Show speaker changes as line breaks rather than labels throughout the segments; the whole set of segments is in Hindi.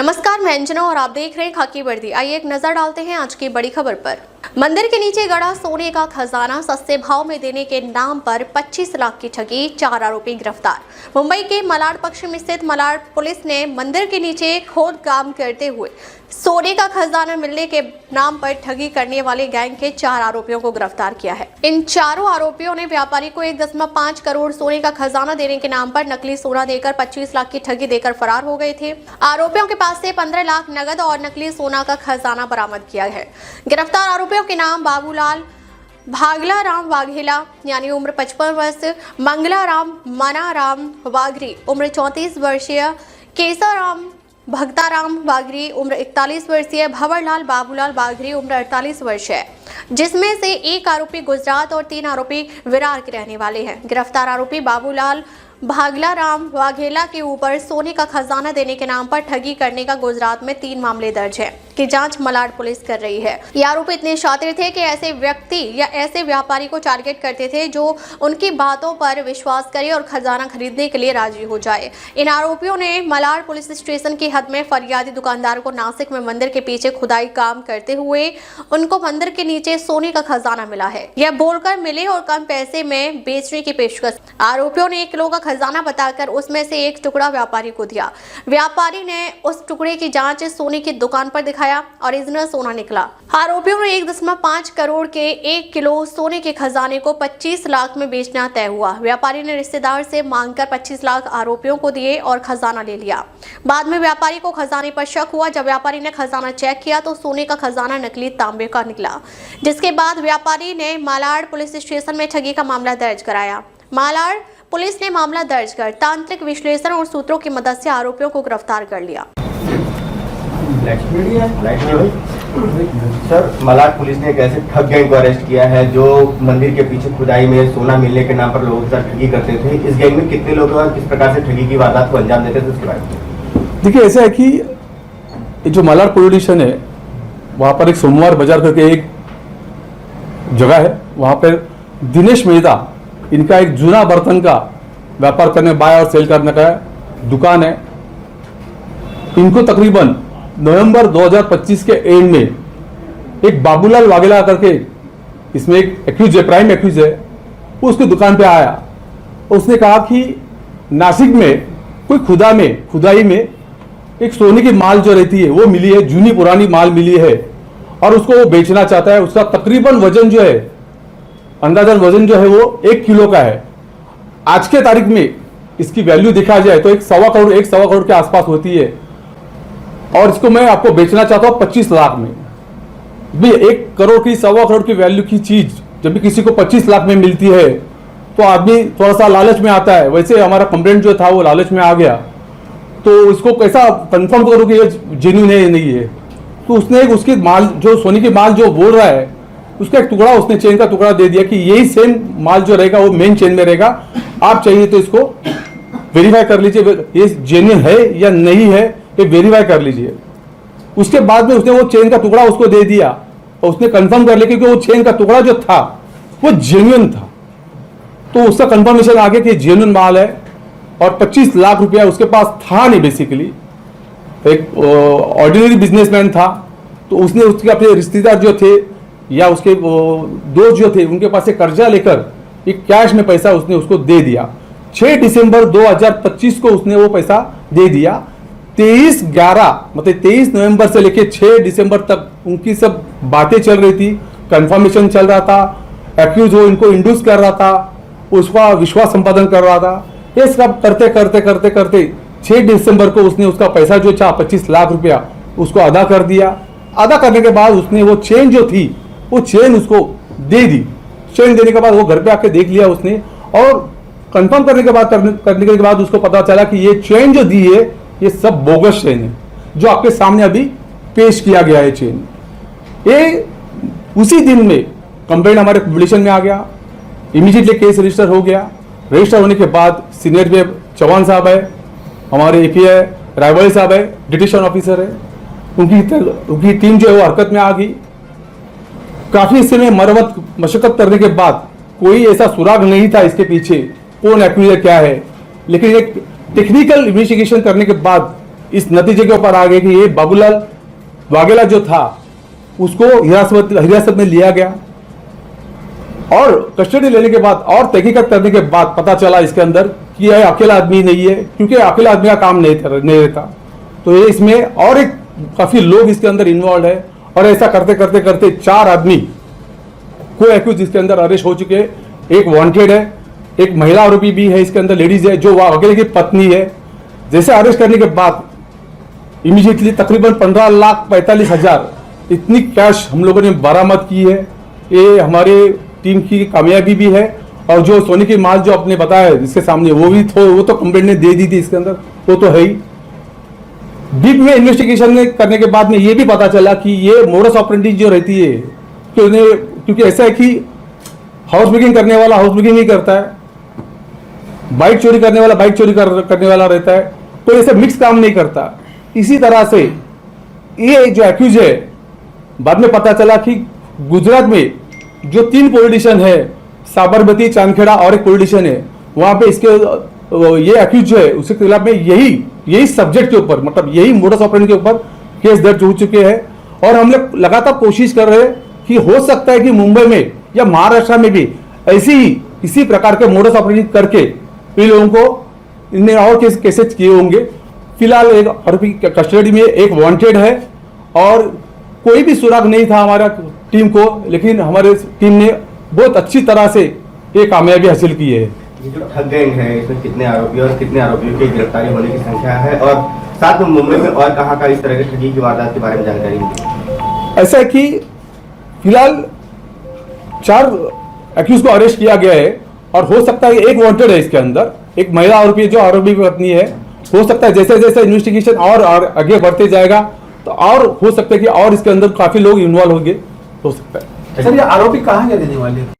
नमस्कार, मैं अंजना और आप देख रहे हैं खाकी वर्दी। आइए एक नजर डालते हैं आज की बड़ी खबर पर। मंदिर के नीचे गड़ा सोने का खजाना सस्ते भाव में देने के नाम पर 25 लाख की ठगी, 4 आरोपी गिरफ्तार। मुंबई के मलाड पश्चिम स्थित मलाड पुलिस ने मंदिर के नीचे खोद काम करते हुए सोने का खजाना मिलने के नाम पर ठगी करने वाले गैंग के 4 आरोपियों को गिरफ्तार किया है। इन चारों आरोपियों ने व्यापारी को 1.5 करोड़ सोने का खजाना देने के नाम पर नकली सोना देकर 25 लाख की ठगी देकर फरार हो गए थे। आरोपियों के पास से 15 लाख नगद और नकली सोना का खजाना बरामद किया है। गिरफ्तार आरोपियों के नाम बाबूलाल भागलाराम वाघेला यानी उम्र 55 वर्ष, मंगलाराम मनाराम वाघरी उम्र 34 वर्षीय, केसाराम भक्ताराम वाघरी उम्र 41 वर्षीय, भंवरलाल बाबूलाल वाघरी उम्र 48 वर्ष है, जिसमें से एक आरोपी गुजरात और 3 आरोपी विरार के रहने वाले हैं। गिरफ्तार आरोपी बाबूलाल भागलाराम वाघेला के ऊपर सोने का खजाना देने के नाम पर ठगी करने का गुजरात में 3 मामले दर्ज है की जांच मलाड पुलिस कर रही है। ये आरोपी इतने शातिर थे कि ऐसे व्यक्ति या ऐसे व्यापारी को टारगेट करते थे जो उनकी बातों पर विश्वास करे और खजाना खरीदने के लिए राजी हो जाए। इन आरोपियों ने मलाड पुलिस स्टेशन की हद में फरियादी दुकानदार को नासिक में मंदिर के पीछे खुदाई काम करते हुए उनको मंदिर के नीचे सोने का खजाना मिला है, यह बोलकर मिले और कम पैसे में बेचने की पेशकश। आरोपियों ने 1 किलो का खजाना बताकर उसमें से 1 टुकड़ा व्यापारी को दिया। व्यापारी ने उस टुकड़े की जांच सोने की दुकान पर दिखाया, ओरिजिनल सोना निकला। आरोपियों ने 1.5 करोड़ के 1 किलो सोने के खजाने को 25 लाख में बेचना तय हुआ। व्यापारी ने रिश्तेदार से मांगकर 25 लाख आरोपियों को दिए और खजाना ले लिया। बाद में व्यापारी को खजाने पर शक हुआ। जब व्यापारी ने खजाना चेक किया तो सोने का खजाना नकली तांबे का निकला, जिसके बाद व्यापारी ने मालाड पुलिस स्टेशन में ठगी का मामला दर्ज कराया। मालाड पुलिस ने मामला दर्ज कर तांत्रिक विश्लेषण और सूत्रों की मदद से आरोपियों को गिरफ्तार कर लिया।
सर, मलाड पुलिस ने एक ऐसे ठग गैंग को अरेस्ट किया है जो मंदिर के पीछे खुदाई में सोना मिलने के नाम पर लोगों के साथ ठगी करते थे। इस गैंग में कितने लोग और किस प्रकार से ठगी की वारदात को अंजाम देते थे, उसके बारे में
देखिए। ऐसा है कि जो मलाड पुलिस स्टेशन है वहाँ पर एक सोमवार बाजार करके एक जगह है, वहाँ पर दिनेश मेहता इनका एक जूना बर्तन का व्यापार करने, बाय और सेल करने का दुकान है। इनको तकरीबन नवंबर 2025 के एंड में एक बाबूलाल वाघेला करके, इसमें एक एक्यूज है, प्राइम एक्यूज है, वो उसकी दुकान पे आया। उसने कहा कि नासिक में कोई खुदाई में एक सोने की माल जो रहती है वो मिली है, जूनी पुरानी माल मिली है और उसको वो बेचना चाहता है। उसका तकरीबन वजन जो है, अंदाजन वजन जो है वो 1 किलो का है। आज के तारीख में इसकी वैल्यू देखा जाए तो 1.25 करोड़ के आसपास होती है और इसको मैं आपको बेचना चाहता हूँ 25 लाख में। भी 1 करोड़ की 1.25 करोड़ की वैल्यू की चीज जब भी किसी को 25 लाख में मिलती है तो आदमी थोड़ा सा लालच में आता है। वैसे हमारा कंप्लेंट जो था वो लालच में आ गया, तो इसको कैसा कंफर्म करूँ कि ये जेन्युइन है या नहीं है। तो उसने उसकी माल, जो सोने की माल जो बोल रहा है, उसका एक टुकड़ा, उसने चेन का टुकड़ा दे दिया कि यही सेम माल जो रहेगा वो मेन चेन में रहेगा, आप चाहिए तो इसको वेरीफाई कर लीजिए, ये जेन्युइन है या नहीं है ये वेरीफाई कर लीजिए। उसके बाद में उसने वो चेन का टुकड़ा उसको दे दिया और उसने कंफर्म कर लिया क्योंकि वो चेन का टुकड़ा जो था वो जेन्युइन था। तो उसका कंफर्मेशन आ गया कि जेन्युइन माल है और 25 लाख रुपया उसके पास था नहीं। बेसिकली एक ऑर्डिनरी बिजनेसमैन था, तो उसने उसके अपने रिश्तेदार जो थे या उसके दोस्त जो थे उनके पास से कर्जा लेकर एक कैश में पैसा उसने उसको दे दिया। 6 दिसंबर 2025 को उसने वो पैसा दे दिया। 23 नवंबर से लेकर 6 दिसंबर तक उनकी सब बातें चल रही थी, कंफर्मेशन चल रहा था, एक्यूज वो इनको इंड्यूस कर रहा था, उसका विश्वास संपादन कर रहा था। ये सब करते करते करते करते 6 दिसंबर को उसने उसका पैसा जो था 25 लाख रुपया उसको अदा कर दिया। अदा करने के बाद उसने वो चेन जो थी वो चेन उसको दे दी। चेन देने के बाद वो घर पे आके देख लिया उसने और कंफर्म करने के बाद उसको पता चला कि ये चेन जो दी है ये सब बोगस चेन है, जो आपके सामने अभी पेश किया गया है चेन। ये उसी दिन में कंप्लेंट हमारे पब्लिशन में आ गया, इमीडिएटली केस रजिस्टर हो गया। रजिस्टर होने के बाद सीनियर पे चौहान साहब है, हमारे एपीआई रायवल साहब है, डिटेक्शन ऑफिसर है, उनकी टीम जो है वो हरकत में आ गई। काफी हिस्से में मशक्कत करने के बाद कोई ऐसा सुराग नहीं था इसके पीछे कौन एक्यूज क्या है, लेकिन एक टेक्निकल इन्वेस्टिगेशन करने के बाद इस नतीजे के ऊपर आ गए कि ये बाबूलाल वाघेला जो था उसको हिरासत में लिया गया और कस्टडी लेने के बाद और तहकीकात करने के बाद पता चला इसके अंदर कि यह अकेला आदमी नहीं है, क्योंकि अकेला आदमी का काम नहीं रहता। तो ये इसमें और एक काफी लोग इसके अंदर इन्वॉल्व है और ऐसा करते करते करते 4 आदमी को एक्यूज इसके अंदर अरेस्ट हो चुके हैं। एक वांटेड है, एक महिला आरोपी भी है इसके अंदर, लेडीज है जो वाघेला की पत्नी है। जैसे अरेस्ट करने के बाद इमीडिएटली तकरीबन 15,45,000 इतनी कैश हम लोगों ने बरामद की है। ये हमारे टीम की कामयाबी भी है और जो सोने की माल जो आपने बताया इसके सामने वो तो कंप्लेंट ने दे दी थी इसके अंदर, वो तो है ही। डीप में इन्वेस्टिगेशन करने के बाद में ये भी पता चला कि ये मोडस ऑपरेंडी जो रहती है, क्योंकि ऐसा है कि हाउस ब्रेकिंग करने वाला हाउस ब्रेकिंग नहीं करता है, बाइक चोरी करने वाला बाइक चोरी करने वाला रहता है, तो ऐसे मिक्स काम नहीं करता। इसी तरह से ये जो एक्यूज है, बाद में पता चला कि गुजरात में जो 3 पॉलिटिशियन है, साबरमती, चांदखेड़ा और एक पॉलिटिशियन है, वहां पे इसके ये एक्यूज जो है उसके खिलाफ में यही सब्जेक्ट के ऊपर, मतलब यही मोडस ऑपरेंडी के ऊपर केस दर्ज हो चुके हैं। और हम लोग लगातार कोशिश कर रहे हैं कि हो सकता है कि मुंबई में या महाराष्ट्र में भी इसी प्रकार के मोडस ऑपरेंडी करके इन लोगों को इनने और केसेस किए होंगे। फिलहाल एक आरोपी कस्टडी में, एक वांटेड है और कोई भी सुराग नहीं था हमारा टीम को, लेकिन हमारे टीम ने बहुत अच्छी तरह से ये कामयाबी हासिल की है।
ये जो ठग गैंग है इसमें कितने आरोपी और कितने आरोपियों की गिरफ्तारी होने की संख्या है, और साथ में मुंबई में और कहां इस तरह की ठगी की वारदात के बारे में जानकारी मिली?
ऐसा है कि फिलहाल 4 एक्यूज को अरेस्ट किया गया है और हो सकता है एक वांटेड है इसके अंदर, एक महिला आरोपी जो आरोपी की पत्नी है। हो सकता है जैसे जैसे इन्वेस्टिगेशन और आगे बढ़ते जाएगा तो और हो सकता है कि और इसके अंदर काफी लोग इन्वॉल्व होंगे, हो सकता है।
सर, ये आरोपी कहाँ के रहने वाले हैं?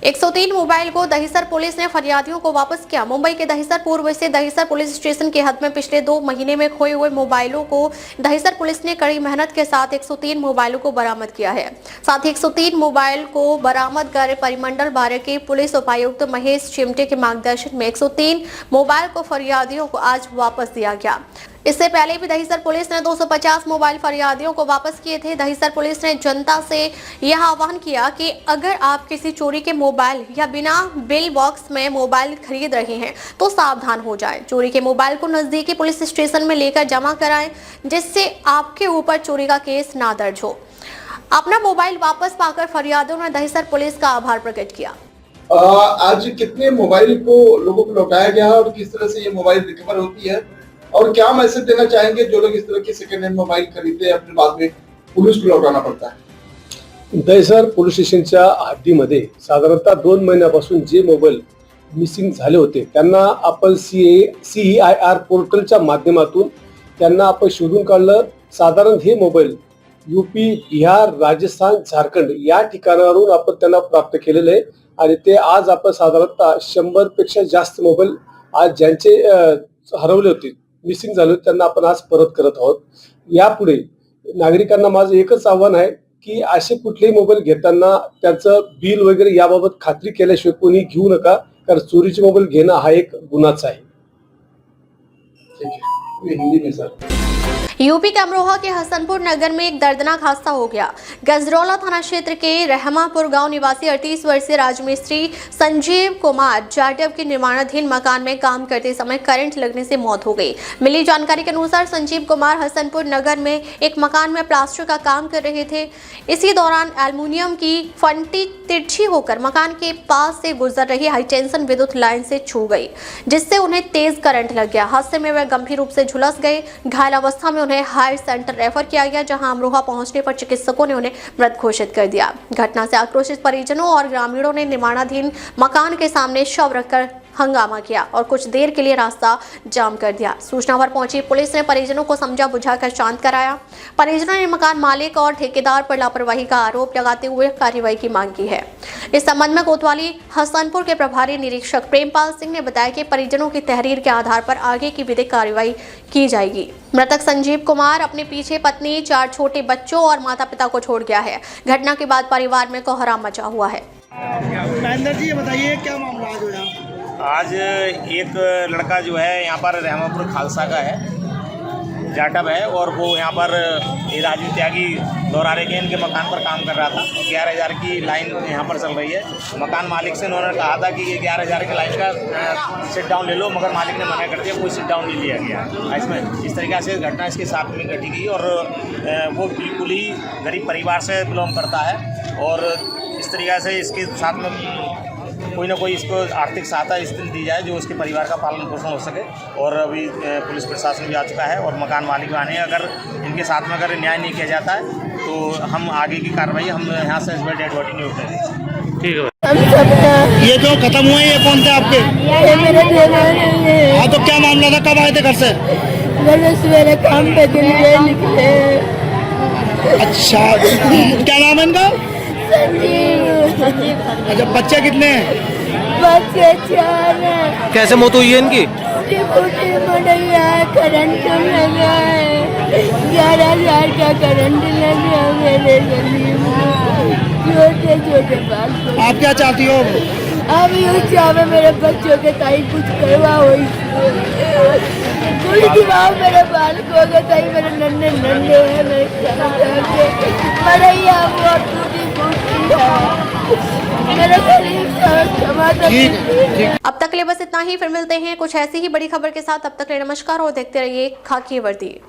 103 मोबाइल को दहिसर पुलिस ने फरियादियों को वापस किया। मुंबई के दहिसर पूर्व से दहिसर पुलिस स्टेशन के हद में पिछले 2 महीने में खोए हुए मोबाइलों को दहिसर पुलिस ने कड़ी मेहनत के साथ 103 मोबाइलों को बरामद किया है। साथ ही 103 मोबाइल को बरामद कर परिमंडल 12 के पुलिस उपायुक्त महेश चिमटे के मार्गदर्शन में 103 मोबाइल को फरियादियों को आज वापस दिया गया। इससे पहले भी दहिसर पुलिस ने 250 मोबाइल फरियादियों को वापस किए थे। दहिसर पुलिस ने जनता से यह आह्वान किया कि अगर आप किसी चोरी के मोबाइल या बिना बिल बॉक्स में मोबाइल खरीद रहे हैं तो सावधान हो जाएं। चोरी के मोबाइल को नजदीकी पुलिस स्टेशन में लेकर जमा कराएं, जिससे आपके ऊपर चोरी का केस ना दर्ज हो। अपना मोबाइल वापस पाकर फरियादियों ने दहिसर पुलिस का आभार प्रकट किया।
आज कितने मोबाइल को लोगों को लौटाया गया और किस तरह से ये मोबाइल रिकवर होती है, और क्या मैसेज देना चाहेंगे जो लोग इस तरह के सेकेंड हैंड मोबाइल खरीदते हैं अपने बाद में पुलिस को लौटाना पड़ता है?
दहिसर पोलीस स्टेशनच्या हद्दीमध्ये साधारणतः 2 महिन्यापासून जे मोबाईल मिसिंग झाले होते त्यांना आपण CEIR पोर्टलच्या माध्यमातून त्यांना आपण शोधून काढलं। साधारण हे मोबाईल UP, बिहार, राजस्थान, झारखंड या ठिकाणावरून आपण त्यांना प्राप्त केलेले आहे आणि ते आज आपण साधारणतः 100 पेक्षा जास्त मोबाईल आज ज्यांचे हरवले होते, मिसिंग झाले होते, त्यांना आपण आज परत करत आहोत। यापुढे नागरिकांना माझं एकच आव्हान आहे की असे कुठलेही मोबाईल घेताना त्याचं बिल वगैरे याबाबत खात्री केल्याशिवाय कोणी घेऊ नका, कारण चोरीचे मोबाईल घेणं हा एक गुन्हाच आहे।
ठीक है, हिंदी में सर।
यूपी के अमरोहा के हसनपुर नगर में एक दर्दनाक हादसा हो गया। गजरौला थाना क्षेत्र के रहमापुर गांव निवासी 38 वर्षीय राजमिस्त्री संजीव कुमार जाटव के निर्माणाधीन मकान में काम करते समय करंट लगने से मौत हो गई। मिली जानकारी के अनुसार संजीव कुमार हसनपुर नगर में एक मकान में प्लास्टर का काम कर रहे थे। इसी दौरान एल्युमिनियम की फंटी तिरछी होकर मकान के पास से गुजर रही हाई टेंशन विद्युत लाइन से छू गई, जिससे उन्हें तेज करंट लग गया। हादसे में वे गंभीर रूप से झुलस गए। घायल अवस्था में उन्हें हायर सेंटर रेफर किया गया, जहां अमरोहा पहुंचने पर चिकित्सकों ने उन्हें मृत घोषित कर दिया। घटना से आक्रोशित परिजनों और ग्रामीणों ने निर्माणाधीन मकान के सामने शव रखकर हंगामा किया और कुछ देर के लिए रास्ता जाम कर दिया। सूचना पर पहुंची पुलिस ने परिजनों को समझा बुझाकर शांत कराया। परिजनों ने मकान मालिक और ठेकेदार पर लापरवाही का आरोप लगाते हुए कार्रवाई की मांग की है। इस संबंध में कोतवाली हसनपुर के प्रभारी निरीक्षक प्रेमपाल सिंह ने बताया कि परिजनों की तहरीर के आधार पर आगे की विधिक कार्रवाई की जाएगी। मृतक संजीव कुमार अपने पीछे पत्नी, 4 छोटे बच्चों और माता पिता को छोड़ गया है। घटना के बाद परिवार में कोहराम मचा हुआ है।
महेंद्र जी, ये बताइए क्या मामला आज हो यहाँ?
आज एक लड़का जो है यहाँ पर रहमापुर खालसा का है, जाटव है और वो यहाँ पर ये राजू त्यागी दोरारे के इनके मकान पर काम कर रहा था। 11,000 की लाइन यहाँ पर चल रही है। मकान मालिक से उन्होंने कहा था कि ये 11,000 की लाइन का सिट डाउन ले लो, मगर मालिक ने मना कर दिया, कोई सिट डाउन नहीं लिया गया। इसमें इस तरीके से घटना इसके साथ में घटी गई और वो बिल्कुल ही गरीब परिवार से बिलोंग करता है और इस तरीके से इसके साथ में कोई ना कोई इसको आर्थिक सहायता इस दिन दी जाए जो उसके परिवार का पालन पोषण हो सके। और अभी पुलिस प्रशासन भी आ चुका है और मकान मालिक भी आने हैं। अगर इनके साथ में अगर न्याय नहीं किया जाता है तो हम आगे की कार्रवाई हम यहाँ से इस बार डेड बॉडी नहीं उठाएंगे। ठीक है।
ये जो खत्म हुए ये कौन थे आपके?
ये मेरे देवर
हाँ, तो क्या मामला था, कब आए थे घर से?
मेरे सवेरे काम पे दिन में निकले।
अच्छा, क्या नाम है इनका?
संजीव।
अच्छा, बच्चे कितने हैं?
बच्चे 4 हैं।
कैसे मौत हुई है इनकी?
टूटी मुड़ैया करंट लगा है, 11,000 का करंट लगा मेरे गली में, छोटे छोटे बाल।
आप क्या चाहती हो?
अब यूँ चाहे मेरे बच्चों के ताई कुछ करवाओ, कोई दिवाओ मेरे बाल को, अगर ताई मेरे नन्हे नन्हे हैं, मरैया वो टूटी फूटी है, मेरे गरीब क्षमा कर।
अब तक के लिए बस इतना ही, फिर मिलते हैं कुछ ऐसी ही बड़ी खबर के साथ। तब तक के लिए नमस्कार और देखते रहिए खाकी वर्दी।